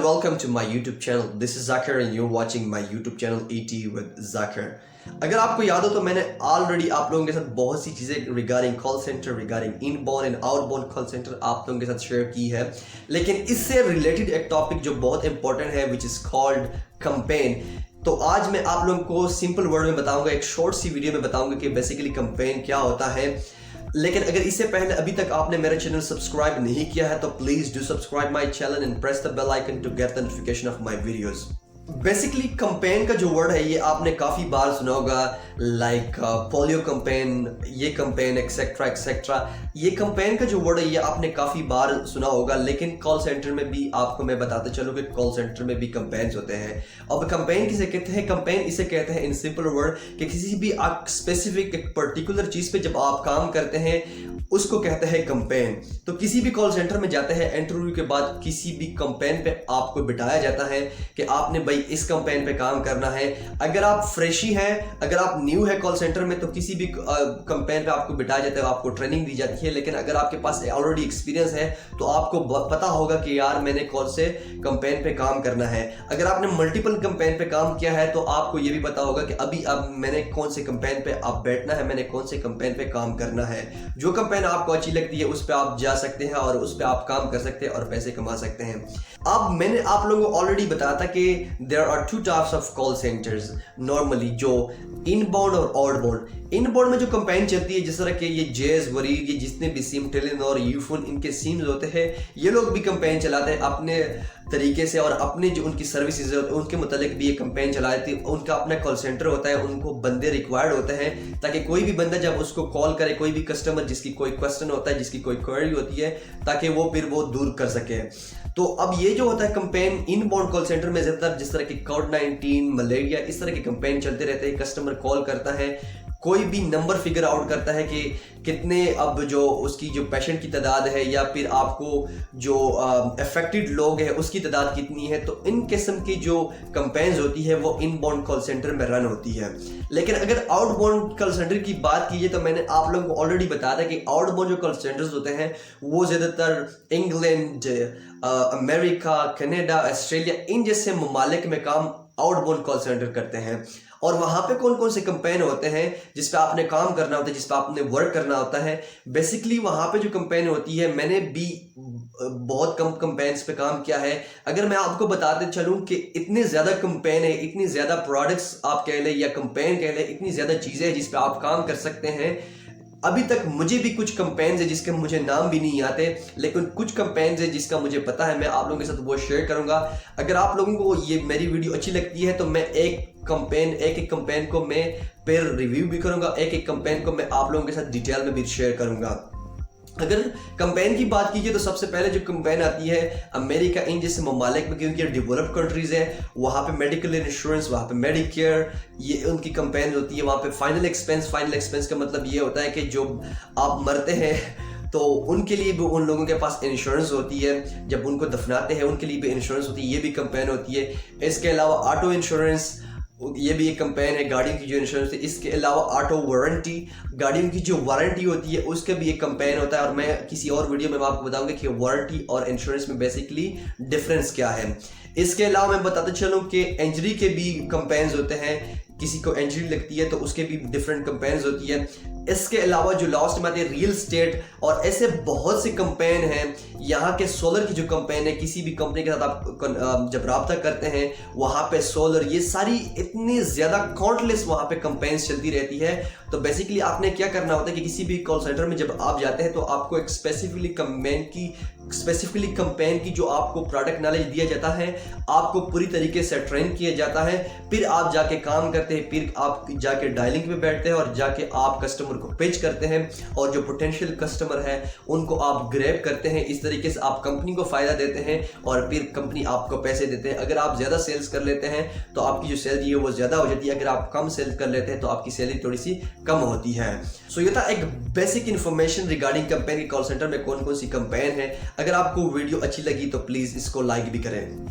welcome to my YouTube channel. This is Zakir and you're watching my YouTube channel ET with Zakir. अगर आपको याद हो तो मैंने ऑलरेडी आप लोगों के साथ बहुत सी चीज़ें regarding call centre, regarding inbound and outbound call centre आप लोगों के साथ शेयर की है, लेकिन इससे रिलेटेड एक टॉपिक जो बहुत इंपॉर्टेंट है विच इज़ कॉल्ड कैंपेन. तो आज मैं आप लोगों को सिंपल वर्ड में बताऊंगा, एक शॉर्ट सी वीडियो में बताऊंगा कि बेसिकली कैंपेन क्या होता है. लेकिन अगर इससे पहले अभी तक आपने मेरा चैनल सब्सक्राइब नहीं किया है तो please do subscribe my channel and press the bell icon to get the notification of my videos. Basically campaign का जो वर्ड है ये आपने काफ़ी बार सुना होगा, लाइक पोलियो कैंपेन, ये कैंपेन एक्सेट्रा एक्सेट्रा. ये कैंपेन का जो वर्ड है ये आपने काफ़ी बार सुना होगा, लेकिन कॉल सेंटर में भी आपको मैं बताते चलूँ कि कॉल सेंटर में भी कैंपेन्स होते हैं. अब कैंपेन किसे कहते हैं? कैंपेन इसे कहते हैं इन सिंपल वर्ड कि किसी भी आप स्पेसिफिक एक पर्टिकुलर चीज़ पे जब आप काम करते हैं उसको कहते हैं कैंपेन. तो किसी भी कॉल सेंटर में जाते हैं, इंटरव्यू के बाद किसी भी कैंपेन पे आपको बिठाया जाता है कि आपने भाई इस कैंपेन पे काम करना है. अगर आप फ्रेशी हैं, अगर आप न्यू है कॉल सेंटर में तो किसी भी कैंपेन पे आपको बिठाया जाता है, आपको ट्रेनिंग दी जाती है. लेकिन अगर आपके पास ऑलरेडी एक्सपीरियंस है तो आपको पता होगा कि यार मैंने कौन से कैंपेन पे काम करना है. अगर आपने मल्टीपल कैंपेन पे काम किया है तो आपको ये भी पता होगा कि अब मैंने कौन से कैंपेन पे आप बैठना है, मैंने कौन से कैंपेन पे काम करना है. जो कैंपेन आपको अच्छी लगती है उस पे आप जा सकते हैं और उस पे आप काम कर सकते हैं और पैसे कमा सकते हैं. अब मैंने आप लोगों को ऑलरेडी बताया था कि there are two types of call centers normally, जो इनबाउंड और आउटबाउंड. इनबाउंड में जो कैंपेन चलती है जिस तरह के ये जेज वरीड, ये जितने भी सिम, टेलीनॉर, यूफोन, इनके सिम्स होते हैं, ये लोग भी कैंपेन चलाते हैं अपने तरीके से और अपने जो उनकी सर्विसेज होते हैं उनके मुतालिक भी ये कैंपेन चलाते हैं. उनका अपना कॉल सेंटर होता है, उनको बंदे रिक्वायर्ड होते हैं ताकि कोई भी बंदा जब उसको कॉल करे, कोई भी कस्टमर जिसकी कोई क्वेश्चन होता है, जिसकी कोई क्वेरी होती है, ताकि वो फिर वो दूर कर सके. तो अब ये जो होता है कैंपेन इनबाउंड कॉल सेंटर में ज़्यादातर जिस तरह की कोविड-19, मलेरिया, इस तरह के कैंपेन चलते रहते हैं. कस्टमर कॉल करता है, कोई भी नंबर फिगर आउट करता है कि कितने अब जो उसकी जो पेशेंट की तादाद है या फिर आपको जो अफेक्टेड लोग हैं उसकी तादाद कितनी है. तो इन किस्म की जो कैंपेन्स होती है वो इनबाउंड कॉल सेंटर में रन होती है. लेकिन अगर आउटबाउंड कॉल सेंटर की बात कीजिए तो मैंने आप लोगों को ऑलरेडी बताया था कि आउटबाउंड जो कॉल सेंटर्स होते हैं वो ज़्यादातर इंग्लैंड, अमेरिका, कनाडा, ऑस्ट्रेलिया, इन जैसे ममालिक में काम आउटबाउंड कॉल सेंटर करते हैं. और वहाँ पे कौन कौन से कैंपेन होते हैं जिस पे आपने काम करना होता है, जिस पे आपने वर्क करना होता है. बेसिकली वहाँ पे जो कैंपेन होती है, मैंने भी बहुत कम कैंपेन्स पे काम किया है. अगर मैं आपको बताते चलूँ कि इतने ज़्यादा कैंपेन है, इतनी ज़्यादा प्रोडक्ट्स आप कह लें या कैंपेन कह लें, इतनी ज़्यादा चीज़ें हैं जिस पे आप काम कर सकते हैं. अभी तक मुझे भी कुछ कैंपेन्स है जिसके मुझे नाम भी नहीं आते, लेकिन कुछ कैंपेन्स है जिसका मुझे पता है, मैं आप लोगों के साथ वो शेयर करूंगा. अगर आप लोगों को ये मेरी वीडियो अच्छी लगती है तो मैं एक एक कैंपेन को मैं फिर रिव्यू भी करूंगा, एक एक कैंपेन को मैं आप लोगों के साथ डिटेल में भी शेयर करूंगा. अगर कैंपेन की बात कीजिए तो सबसे पहले जो कैंपेन आती है अमेरिका, इन जैसे ममालिक में, क्योंकि डेवलप्ड कंट्रीज़ है, वहाँ पे मेडिकल इंश्योरेंस, वहाँ पे मेडिकेयर, ये उनकी कैंपेन होती है. वहाँ पे फाइनल एक्सपेंस का मतलब ये होता है कि जो आप मरते हैं तो उनके लिए भी उन लोगों के पास इंश्योरेंस होती है, जब उनको दफनाते हैं उनके लिए भी इंश्योरेंस होती है, ये भी कैंपेन होती है. इसके अलावा ऑटो इंश्योरेंस, ये भी एक कैंपेन है. गाड़ियों की जो इंश्योरेंस है, इसके अलावा ऑटो वारंटी, गाड़ियों की जो वारंटी होती है उसका भी एक कैंपेन होता है. और मैं किसी और वीडियो में आपको बताऊंगा कि वारंटी और इंश्योरेंस में बेसिकली डिफरेंस क्या है. इसके अलावा मैं बताते चलूँ कि इंजरी के भी कैंपेन्स होते हैं, किसी को इंजरी लगती है तो उसके भी डिफरेंट कैंपेन्स होती है. इसके अलावा जो लास्ट में आती है रियल स्टेट, और ऐसे बहुत से कैंपेन हैं. यहाँ के सोलर की जो कैंपेन है, किसी भी कंपनी के साथ आप जब रब्ता करते हैं वहाँ पे सोलर, ये सारी इतनी ज़्यादा काउंटलेस वहाँ पे कैंपेन्स चलती रहती है. तो बेसिकली आपने क्या करना होता है कि किसी भी कॉल सेंटर में जब आप जाते हैं तो आपको एक स्पेसिफिकली कैंपेन की जो आपको प्रोडक्ट नॉलेज दिया जाता है, आपको पूरी तरीके से ट्रेन किया जाता है. फिर आप जाके काम करते हैं, फिर आप जाके डायलिंग पे बैठते हैं और जाके आप कस्टमर को पिच करते हैं और जो पोटेंशियल कस्टमर है उनको आप ग्रैब करते हैं. इस तरीके से आप कंपनी को फायदा देते हैं और फिर कंपनी आपको पैसे देते हैं. अगर आप ज़्यादा सेल्स कर लेते हैं तो आपकी जो सैलरी है वो ज़्यादा हो जाती है, अगर आप कम सेल्स कर लेते हैं तो आपकी सैलरी थोड़ी सी कम होती है. सो ये था एक बेसिक इन्फॉर्मेशन रिगार्डिंग कैंपेन की कॉल सेंटर में कौन कौन सी कैंपेन है. अगर आपको वीडियो अच्छी लगी तो प्लीज़ इसको लाइक भी करें.